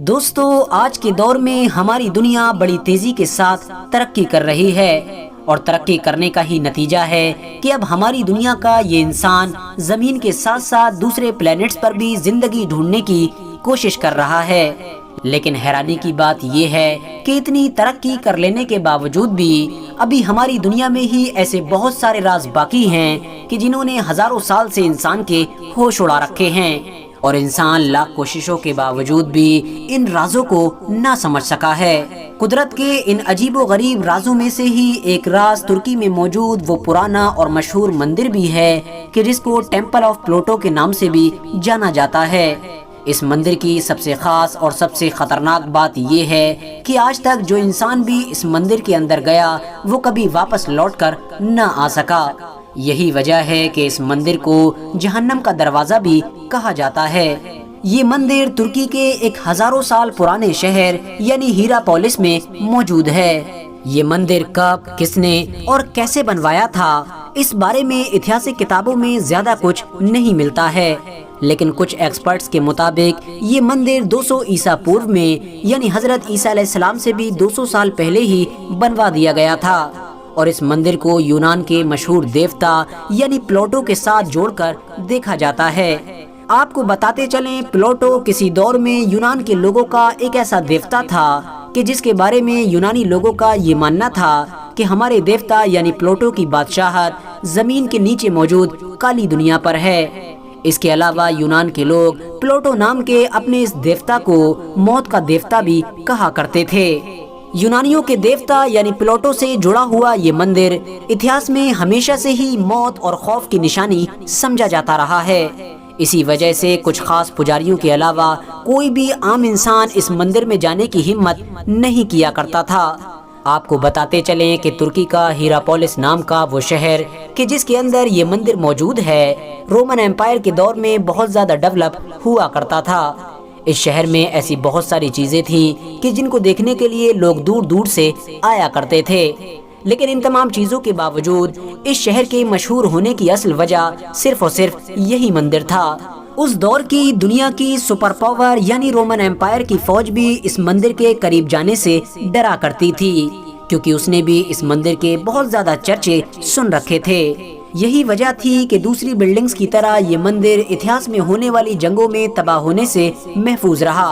دوستو، آج کے دور میں ہماری دنیا بڑی تیزی کے ساتھ ترقی کر رہی ہے اور ترقی کرنے کا ہی نتیجہ ہے کہ اب ہماری دنیا کا یہ انسان زمین کے ساتھ ساتھ دوسرے پلینٹس پر بھی زندگی ڈھونڈنے کی کوشش کر رہا ہے۔ لیکن حیرانی کی بات یہ ہے کہ اتنی ترقی کر لینے کے باوجود بھی ابھی ہماری دنیا میں ہی ایسے بہت سارے راز باقی ہیں کہ جنہوں نے ہزاروں سال سے انسان کے ہوش اڑا رکھے ہیں، اور انسان لاکھ کوششوں کے باوجود بھی ان رازوں کو نہ سمجھ سکا ہے۔ قدرت کے ان عجیب و غریب رازوں میں سے ہی ایک راز ترکی میں موجود وہ پرانا اور مشہور مندر بھی ہے کہ جس کو ٹیمپل آف پلوٹو کے نام سے بھی جانا جاتا ہے۔ اس مندر کی سب سے خاص اور سب سے خطرناک بات یہ ہے کہ آج تک جو انسان بھی اس مندر کے اندر گیا وہ کبھی واپس لوٹ کر نہ آ سکا۔ یہی وجہ ہے کہ اس مندر کو جہنم کا دروازہ بھی کہا جاتا ہے۔ یہ مندر ترکی کے ایک ہزاروں سال پرانے شہر یعنی ہیرا پولس میں موجود ہے۔ یہ مندر کب، کس نے اور کیسے بنوایا تھا، اس بارے میں اتہاسک کتابوں میں زیادہ کچھ نہیں ملتا ہے، لیکن کچھ ایکسپرٹس کے مطابق یہ مندر 200 عیسیٰ پورو میں یعنی حضرت عیسیٰ علیہ السلام سے بھی 200 سال پہلے ہی بنوا دیا گیا تھا، اور اس مندر کو یونان کے مشہور دیوتا یعنی پلوٹو کے ساتھ جوڑ کر دیکھا جاتا ہے۔ آپ کو بتاتے چلیں، پلوٹو کسی دور میں یونان کے لوگوں کا ایک ایسا دیوتا تھا کہ جس کے بارے میں یونانی لوگوں کا یہ ماننا تھا کہ ہمارے دیوتا یعنی پلوٹو کی بادشاہت زمین کے نیچے موجود کالی دنیا پر ہے۔ اس کے علاوہ یونان کے لوگ پلوٹو نام کے اپنے اس دیوتا کو موت کا دیوتا بھی کہا کرتے تھے۔ یونانیوں کے دیوتا یعنی پلوٹو سے جڑا ہوا یہ مندر اتہاس میں ہمیشہ سے ہی موت اور خوف کی نشانی سمجھا جاتا رہا ہے۔ اسی وجہ سے کچھ خاص پجاریوں کے علاوہ کوئی بھی عام انسان اس مندر میں جانے کی ہمت نہیں کیا کرتا تھا۔ آپ کو بتاتے چلیں کہ ترکی کا ہیرا پولس نام کا وہ شہر کہ جس کے اندر یہ مندر موجود ہے، رومن امپائر کے دور میں بہت زیادہ ڈیولپ ہوا کرتا تھا۔ اس شہر میں ایسی بہت ساری چیزیں تھیں کہ جن کو دیکھنے کے لیے لوگ دور دور سے آیا کرتے تھے، لیکن ان تمام چیزوں کے باوجود اس شہر کے مشہور ہونے کی اصل وجہ صرف اور صرف یہی مندر تھا۔ اس دور کی دنیا کی سپر پاور یعنی رومن امپائر کی فوج بھی اس مندر کے قریب جانے سے ڈرا کرتی تھی، کیونکہ اس نے بھی اس مندر کے بہت زیادہ چرچے سن رکھے تھے۔ یہی وجہ تھی کہ دوسری بلڈنگز کی طرح یہ مندر اتہاس میں ہونے والی جنگوں میں تباہ ہونے سے محفوظ رہا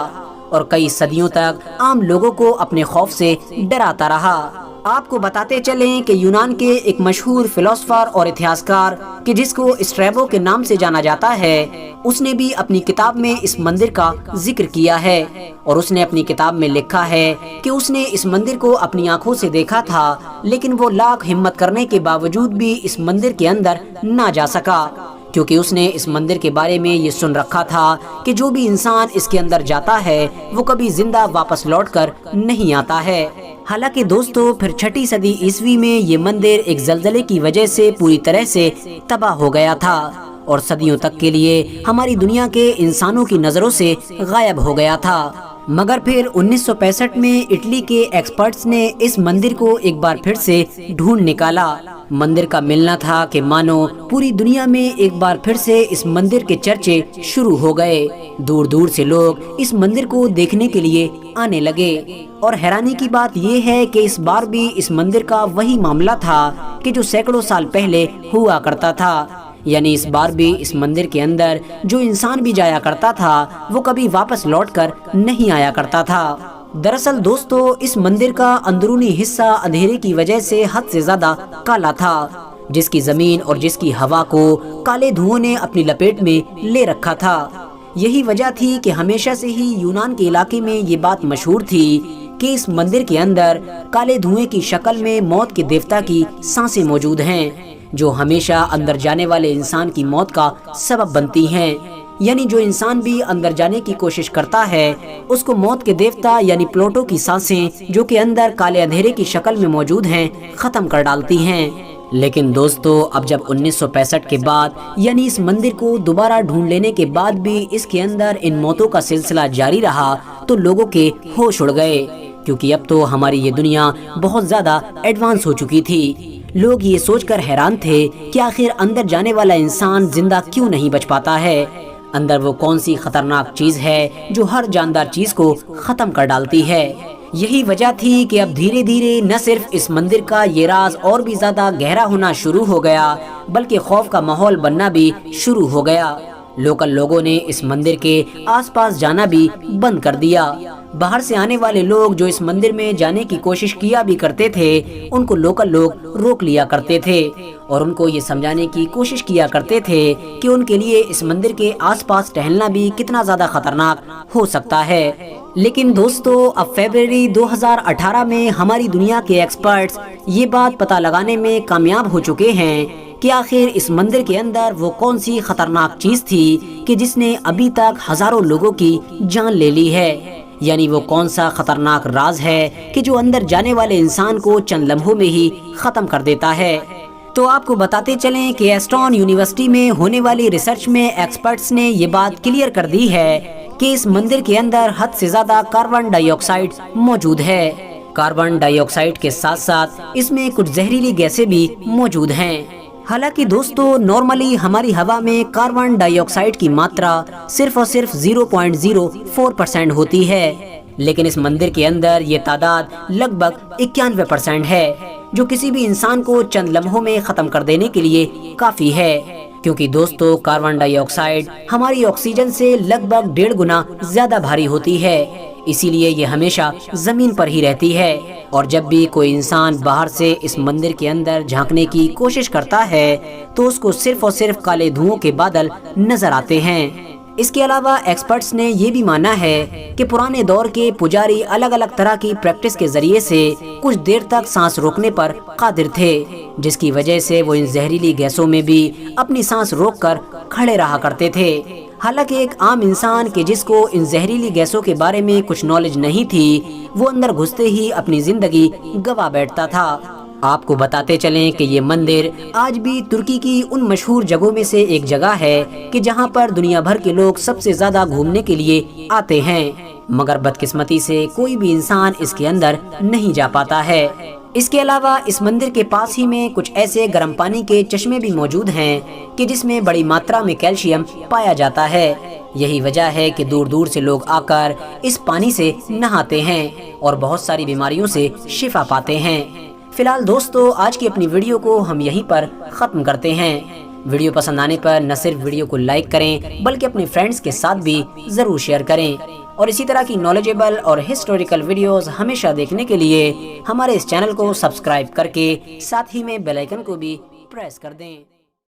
اور کئی صدیوں تک عام لوگوں کو اپنے خوف سے ڈراتا رہا۔ آپ کو بتاتے چلیں کہ یونان کے ایک مشہور فلسفر اور اتہاسکار کہ جس کو اسٹریبو کے نام سے جانا جاتا ہے، اس نے بھی اپنی کتاب میں اس مندر کا ذکر کیا ہے، اور اس نے اپنی کتاب میں لکھا ہے کہ اس نے اس مندر کو اپنی آنکھوں سے دیکھا تھا، لیکن وہ لاکھ ہمت کرنے کے باوجود بھی اس مندر کے اندر نہ جا سکا، کیونکہ اس نے اس مندر کے بارے میں یہ سن رکھا تھا کہ جو بھی انسان اس کے اندر جاتا ہے وہ کبھی زندہ واپس لوٹ کر نہیں آتا ہے۔ حالانکہ دوستو، پھر 6 صدی عیسوی میں یہ مندر ایک زلزلے کی وجہ سے پوری طرح سے تباہ ہو گیا تھا اور صدیوں تک کے لیے ہماری دنیا کے انسانوں کی نظروں سے غائب ہو گیا تھا۔ مگر پھر 1965 میں اٹلی کے ایکسپرٹس نے اس مندر کو ایک بار پھر سے ڈھونڈ نکالا۔ مندر کا ملنا تھا کہ مانو پوری دنیا میں ایک بار پھر سے اس مندر کے چرچے شروع ہو گئے۔ دور دور سے لوگ اس مندر کو دیکھنے کے لیے آنے لگے، اور حیرانی کی بات یہ ہے کہ اس بار بھی اس مندر کا وہی معاملہ تھا کہ جو سینکڑوں سال پہلے ہوا کرتا تھا، یعنی اس بار بھی اس مندر کے اندر جو انسان بھی جایا کرتا تھا وہ کبھی واپس لوٹ کر نہیں آیا کرتا تھا۔ دراصل دوستو، اس مندر کا اندرونی حصہ اندھیرے کی وجہ سے حد سے زیادہ کالا تھا، جس کی زمین اور جس کی ہوا کو کالے دھوؤں نے اپنی لپیٹ میں لے رکھا تھا۔ یہی وجہ تھی کہ ہمیشہ سے ہی یونان کے علاقے میں یہ بات مشہور تھی کہ اس مندر کے اندر کالے دھوئیں کی شکل میں موت کے دیوتا کی سانسیں موجود ہیں، جو ہمیشہ اندر جانے والے انسان کی موت کا سبب بنتی ہیں، یعنی جو انسان بھی اندر جانے کی کوشش کرتا ہے اس کو موت کے دیوتا یعنی پلوٹو کی سانسیں جو کہ اندر کالے اندھیرے کی شکل میں موجود ہیں ختم کر ڈالتی ہیں۔ لیکن دوستو، اب جب 1965 کے بعد یعنی اس مندر کو دوبارہ ڈھونڈ لینے کے بعد بھی اس کے اندر ان موتوں کا سلسلہ جاری رہا تو لوگوں کے ہوش اڑ گئے، کیونکہ اب تو ہماری یہ دنیا بہت زیادہ ایڈوانس ہو چکی تھی۔ لوگ یہ سوچ کر حیران تھے کہ آخر اندر جانے والا انسان زندہ کیوں نہیں بچ پاتا ہے۔ اندر وہ کون سی خطرناک چیز ہے جو ہر جاندار چیز کو ختم کر ڈالتی ہے۔ یہی وجہ تھی کہ اب دھیرے دھیرے نہ صرف اس مندر کا یہ راز اور بھی زیادہ گہرا ہونا شروع ہو گیا، بلکہ خوف کا ماحول بننا بھی شروع ہو گیا۔ لوکل لوگوں نے اس مندر کے آس پاس جانا بھی بند کر دیا۔ باہر سے آنے والے لوگ جو اس مندر میں جانے کی کوشش کیا بھی کرتے تھے، ان کو لوکل لوگ روک لیا کرتے تھے اور ان کو یہ سمجھانے کی کوشش کیا کرتے تھے کہ ان کے لیے اس مندر کے آس پاس ٹہلنا بھی کتنا زیادہ خطرناک ہو سکتا ہے۔ لیکن دوستو، اب فیبروری 2018 میں ہماری دنیا کے ایکسپرٹس یہ بات پتہ لگانے میں کامیاب ہو چکے ہیں کہ آخر اس مندر کے اندر وہ کون سی خطرناک چیز تھی کہ جس نے ابھی تک ہزاروں لوگوں کی جان لے لی ہے۔ یعنی وہ کون سا خطرناک راز ہے کہ جو اندر جانے والے انسان کو چند لمحوں میں ہی ختم کر دیتا ہے۔ تو آپ کو بتاتے چلیں کہ ایسٹون یونیورسٹی میں ہونے والی ریسرچ میں ایکسپرٹس نے یہ بات کلیئر کر دی ہے کہ اس مندر کے اندر حد سے زیادہ کاربن ڈائی آکسائڈ موجود ہے۔ کاربن ڈائی آکسائڈ کے ساتھ ساتھ اس میں کچھ زہریلی گیسیں بھی موجود ہیں۔ حالانکہ دوستو، نارملی ہماری ہوا میں کاربن ڈائی آکسائڈ کی ماترا صرف اور صرف 0.04% ہوتی ہے، لیکن اس مندر کے اندر یہ تعداد لگ بھگ 91% ہے، جو کسی بھی انسان کو چند لمحوں میں ختم کر دینے کے لیے کافی ہے۔ کیونکہ دوستو، کاربن ڈائی آکسائڈ ہماری آکسیجن سے لگ بھگ 1.5 گنا زیادہ بھاری ہوتی ہے، اسی لیے یہ ہمیشہ زمین پر ہی رہتی ہے، اور جب بھی کوئی انسان باہر سے اس مندر کے اندر جھانکنے کی کوشش کرتا ہے تو اس کو صرف اور صرف کالے دھوؤں کے بادل نظر آتے ہیں۔ اس کے علاوہ ایکسپرٹس نے یہ بھی مانا ہے کہ پرانے دور کے پجاری الگ الگ طرح کی پریکٹس کے ذریعے سے کچھ دیر تک سانس روکنے پر قادر تھے، جس کی وجہ سے وہ ان زہریلی گیسوں میں بھی اپنی سانس روک کر کھڑے رہا کرتے تھے۔ حالانکہ ایک عام انسان کہ جس کو ان زہریلی گیسوں کے بارے میں کچھ نالج نہیں تھی، وہ اندر گھستے ہی اپنی زندگی گوا بیٹھتا تھا۔ آپ کو بتاتے چلیں کہ یہ مندر آج بھی ترکی کی ان مشہور جگہوں میں سے ایک جگہ ہے کہ جہاں پر دنیا بھر کے لوگ سب سے زیادہ گھومنے کے لیے آتے ہیں، مگر بدقسمتی سے کوئی بھی انسان اس کے اندر نہیں جا پاتا ہے۔ اس کے علاوہ اس مندر کے پاس ہی میں کچھ ایسے گرم پانی کے چشمے بھی موجود ہیں کہ جس میں بڑی ماترا میں کیلشیم پایا جاتا ہے۔ یہی وجہ ہے کہ دور دور سے لوگ آ کر اس پانی سے نہاتے ہیں اور بہت ساری بیماریوں سے شفا پاتے ہیں۔ فی الحال دوستو، آج کی اپنی ویڈیو کو ہم یہیں پر ختم کرتے ہیں۔ ویڈیو پسند آنے پر نہ صرف ویڈیو کو لائک کریں بلکہ اپنے فرینڈز کے ساتھ بھی ضرور شیئر کریں، اور اسی طرح کی نالجیبل اور ہسٹوریکل ویڈیوز ہمیشہ دیکھنے کے لیے ہمارے اس چینل کو سبسکرائب کر کے ساتھ ہی میں بیل آئیکن کو بھی پریس کر دیں۔